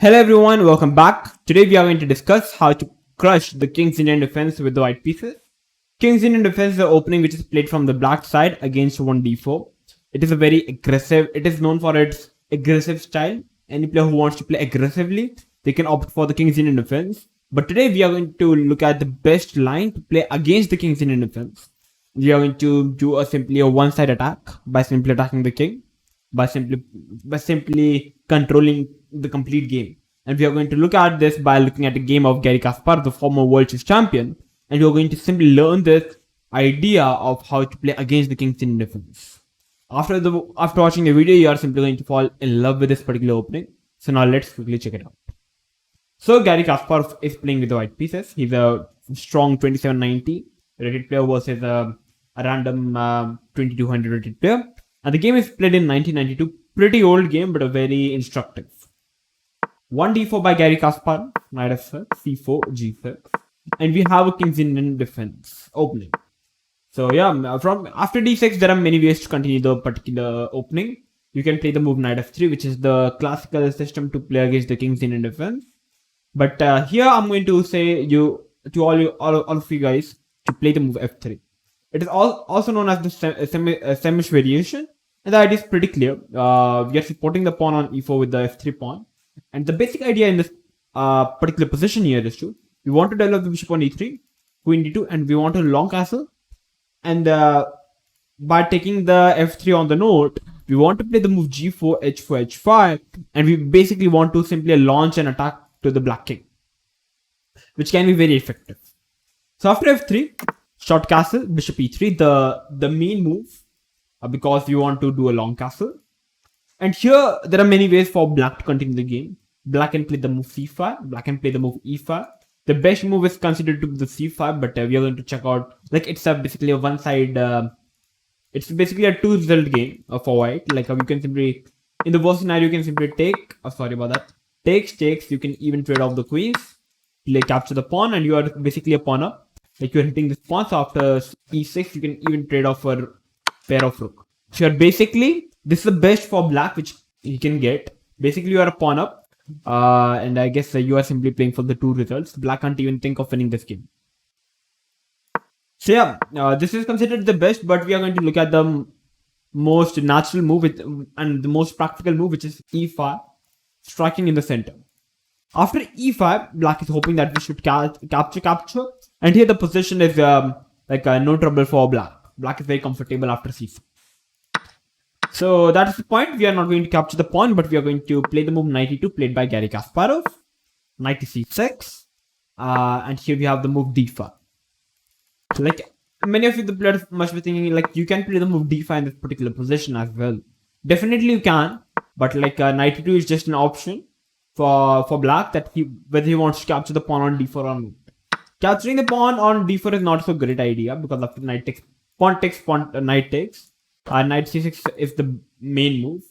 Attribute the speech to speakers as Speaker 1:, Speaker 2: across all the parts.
Speaker 1: Hello everyone, welcome back. Today we are going to discuss how to crush the King's Indian defense with the white pieces. King's Indian defense is the opening which is played from the black side against 1d4. It is it is known for its aggressive style. Any player who wants to play aggressively, they can opt for the King's Indian defense. But today we are going to look at the best line to play against the King's Indian defense. We are going to do simply a one-side attack by simply attacking the king, by simply controlling the complete game. And we are going to look at this by looking at a game of Garry Kasparov, the former world chess champion. And we are going to simply learn this idea of how to play against the King's Indian defense. After watching the video, you are simply going to fall in love with this particular opening. So now let's quickly check it out. So Garry Kasparov is playing with the white pieces. He's a strong 2790 rated player versus a random 2200 rated player. And the game is played in 1992. Pretty old game, but a very instructive. 1d4 by Garry Kasparov, knight f6, c4, g6. And we have a King's Indian defense opening. So yeah, from after d6, there are many ways to continue the particular opening. You can play the move knight f3, which is the classical system to play against the King's Indian defense. But here I'm going to say all of you guys to play the move f3. It is also known as the Samisch Variation. And the idea is pretty clear. We are supporting the pawn on e4 with the f3 pawn. And the basic idea in this particular position here is we want to develop the bishop on e3, queen d2, and we want a long castle. And by taking the f3 on the note, we want to play the move g4, h4, h5. And we basically want to simply launch an attack to the black king, which can be very effective. So after f3, short castle, bishop e3, the main move, because we want to do a long castle. And here, there are many ways for black to continue the game. Black can play the move c5, black can play the move e5. The best move is considered to be the c5, but we are going to check out, like it's basically a one-side, it's basically a two-result game for white. Like you can simply, in the worst scenario, you can simply take, sorry about that, takes, you can even trade off the queens, like capture the pawn, and you are basically a pawn up. Like you're hitting this pawn, so after e6, you can even trade off for pair of rook. So you're basically, this is the best for black which you can get. Basically, you are a pawn up, and I guess you are simply playing for the two results. Black can't even think of winning this game. So yeah, this is considered the best, but we are going to look at the most natural move and the most practical move, which is e5, striking in the center. After e5, black is hoping that we should capture, and here the position is no trouble for black. Black is very comfortable after c4. So that's the point. We are not going to capture the pawn, but we are going to play the move knight e2 played by Garry Kasparov. Knight to c6. And here we have the move d5. So like many of you, the players must be thinking like you can play the move d5 in this particular position as well. Definitely you can, but like knight e2 is just an option for black that whether he wants to capture the pawn on d4 or not. Capturing the pawn on d4 is not so great idea because after knight takes, pawn takes, knight takes. Knight c6 is the main move.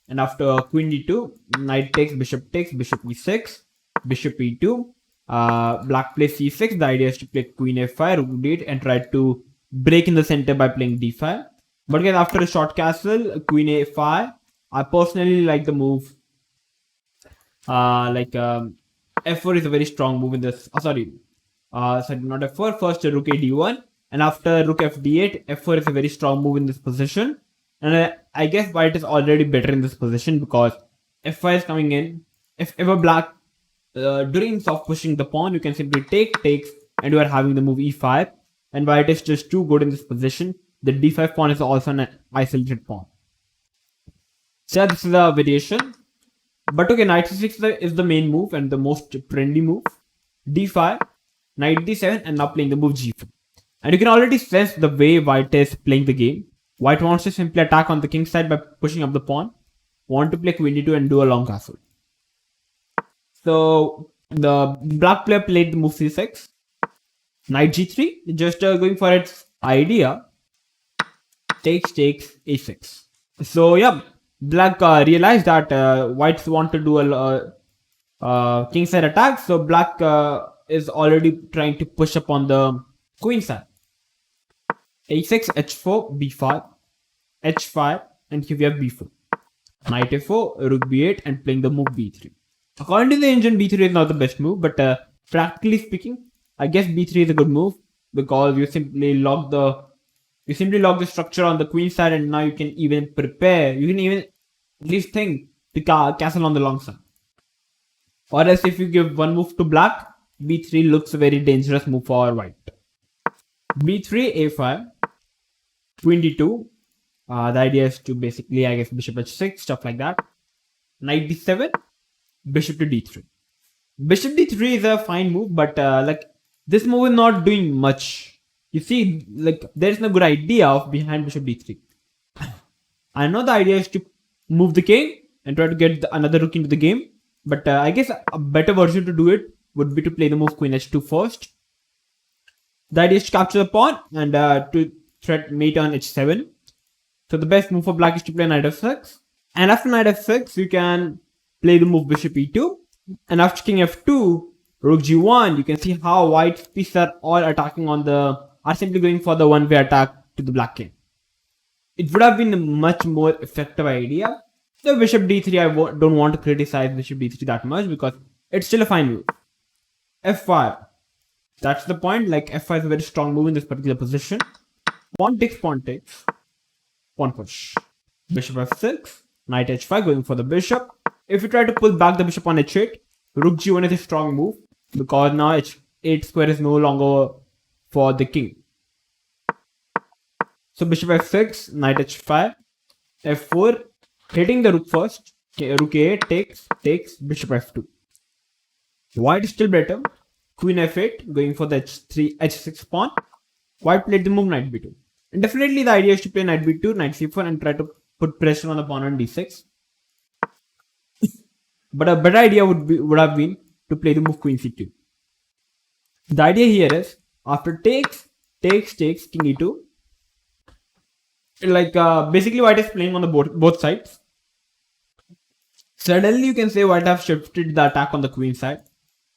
Speaker 1: And after queen d2, knight takes, bishop e6, bishop e2. Black plays c6. The idea is to play queen f5, rook d8, and try to break in the center by playing d5. But again, after a short castle, queen a5, I personally like the move. F4 is a very strong move in this. Sorry, not f4. First, rook a d1. And after rook f d8, f4 is a very strong move in this position. And I guess white is already better in this position because f5 is coming in. If ever black, during soft pushing the pawn, you can simply takes, and you are having the move e5. And white is just too good in this position. The d5 pawn is also an isolated pawn. So yeah, this is a variation. But okay, knight c6 is the main move and the most trendy move. d5, knight d7, and now playing the move g4. And you can already sense the way white is playing the game. White wants to simply attack on the king's side by pushing up the pawn. Want to play queen d2 and do a long castle. So the black player played the move c6. Knight g3, just going for its idea. Takes, a6. So yeah, black realized that whites want to do a king side attack. So black is already trying to push up on the queen side. a6, h4, b5, h5, and here we have b4. Knight a4, rook b8, and playing the move b3. According to the engine, b3 is not the best move, but practically speaking, I guess b3 is a good move because you simply lock the structure on the queen side, and now you can even prepare. You can even at least think the castle on the long side. Or else, if you give one move to black, b3 looks a very dangerous move for white. b3, a5, queen d2. The idea is to basically, I guess, bishop h6, stuff like that. Knight d7, bishop to d3. Bishop d3 is a fine move, but like this move is not doing much. You see, like there's no good idea of behind bishop d3. I know the idea is to move the king and try to get another rook into the game, but I guess a better version to do it would be to play the move queen h2 first. The idea is to capture the pawn and to threat mate on h7. So the best move for black is to play knight f6. And after knight f6, you can play the move bishop e2. And after king f2, rook g1, you can see how white's pieces are all attacking are simply going for the 1-way attack to the black king. It would have been a much more effective idea. So bishop d3, I don't want to criticize bishop d3 that much because it's still a fine move. f5. That's the point. Like f5 is a very strong move in this particular position. Pawn takes, pawn push. Bishop f6, knight h5 going for the bishop. If you try to pull back the bishop on h8, rook g1 is a strong move because now h8 square is no longer for the king. So bishop f6, knight h5, f4, hitting the rook first. Rook a8 takes bishop f2. White is still better. Queen f8 going for the h6 pawn. White played the move knight b2. And definitely the idea is to play knight b2, knight c4 and try to put pressure on the pawn on d6. But a better idea would have been to play the move queen c2. The idea here is after takes, king e2. Like basically white is playing on the both sides. Suddenly you can say white have shifted the attack on the queen side.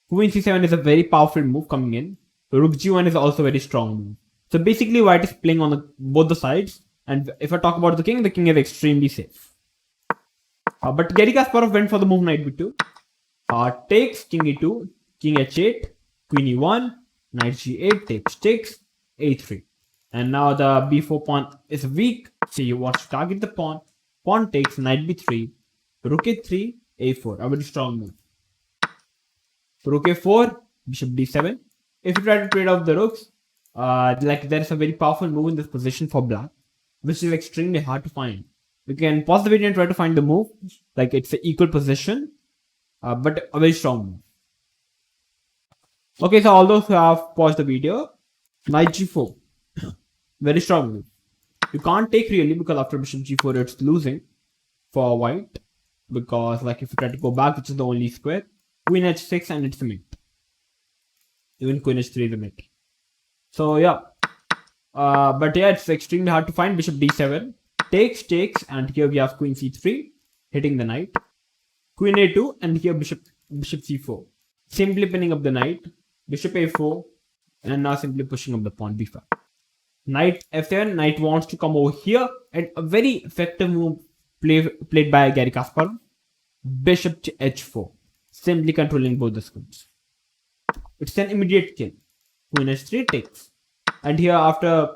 Speaker 1: Queen c7 is a very powerful move coming in. Rook g1 is also a very strong move. So basically white is playing on both the sides. And if I talk about the king is extremely safe. But Garry Kasparov went for the move knight b2. Takes king e2, king h8, queen e1, knight g8, takes a3. And now the b4 pawn is weak. So you want to target the pawn. Pawn takes, knight b3, rook a3, a4. A very strong move. Rook a4, bishop d7. If you try to trade off the rooks, like there's a very powerful move in this position for black, which is extremely hard to find. You can pause the video and try to find the move. Like it's an equal position, but a very strong move. Okay, so all those who have paused the video, knight g4, very strong move. You can't take really because after bishop g4 it's losing for white, because like if you try to go back, which is the only square. Queen h6 and it's a mate. Even queen h3 is a mate. So yeah, but yeah, it's extremely hard to find. Bishop d7 takes, and here we have queen c3 hitting the knight. Queen a2 and here bishop c4, simply pinning up the knight. Bishop a4 and now simply pushing up the pawn b5. Knight f7. Knight wants to come over here, and a very effective move played by Garry Kasparov. Bishop to h4. Simply controlling both the squares. It's an immediate kill. Queen h3 takes. And here after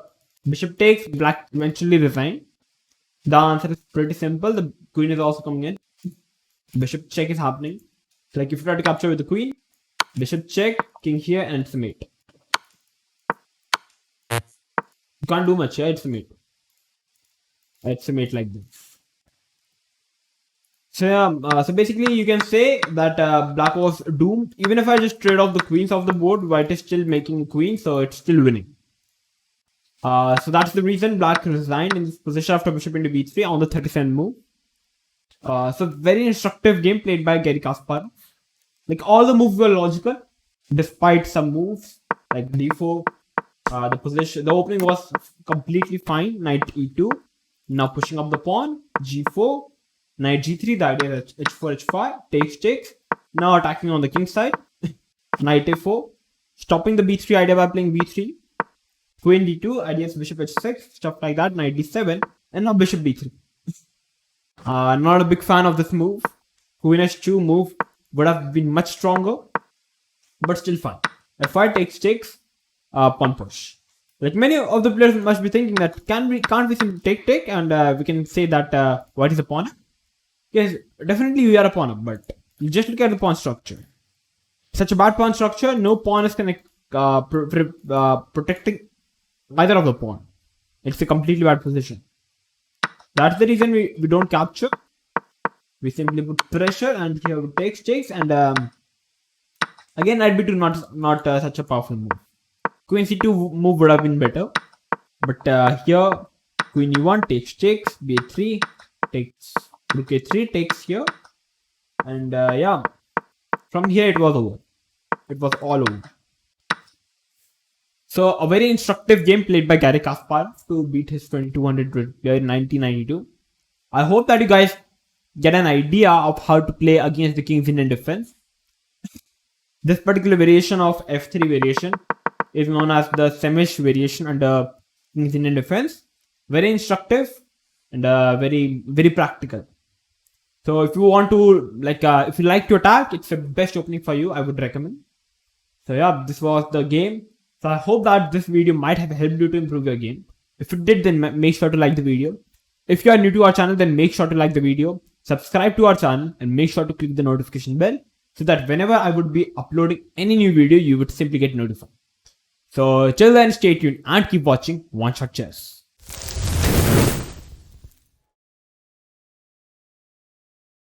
Speaker 1: bishop takes, black eventually resign. The answer is pretty simple. The queen is also coming in. Bishop check is happening. Like if you try to capture with the queen, bishop check, king here, and it's a mate. You can't do much, yeah, it's a mate. It's a mate like this. So basically you can say that black was doomed. Even if I just trade off the queens off the board, white is still making queen, so it's still winning. So that's the reason black resigned in this position after bishop into b3 on the 37th move. So very instructive game played by Garry Kasparov. Like all the moves were logical, despite some moves like d4. The opening was completely fine. Knight e2. Now pushing up the pawn. g4. Knight g3, the idea is h4, h5, takes. Now attacking on the king side. Knight a4. Stopping the b3 idea by playing b3. Queen d2, idea is bishop h6, stuff like that. Knight d7. And now bishop d3. Not a big fan of this move. Queen h2 move would have been much stronger, but still fine. F5 takes, pawn push. Like many of the players must be thinking that can't we simply take and we can say that white is a pawn? Yes, definitely we are a pawn up, but you just look at the pawn structure. Such a bad pawn structure, no pawn is protecting either of the pawn. It's a completely bad position. That's the reason we don't capture. We simply put pressure and here we takes and again knight b2 not such a powerful move. Queen c2 move would have been better, but here queen e1 takes b3 takes rook a3 takes here, and yeah, from here it was over. It was all over. So a very instructive game played by Garry Kasparov to beat his 2200 player in 1992. I hope that you guys get an idea of how to play against the King's Indian defense. This particular variation of f3 variation is known as the Samisch variation under King's Indian defense. Very instructive and very practical. So if you want to if you like to attack, it's the best opening for you. I would recommend. So yeah, this was the game. So I hope that this video might have helped you to improve your game. If it did, then make sure to like the video. If you are new to our channel, then make sure to like the video, subscribe to our channel, and make sure to click the notification bell so that whenever I would be uploading any new video, you would simply get notified. So till then, stay tuned and keep watching One Shot Chess.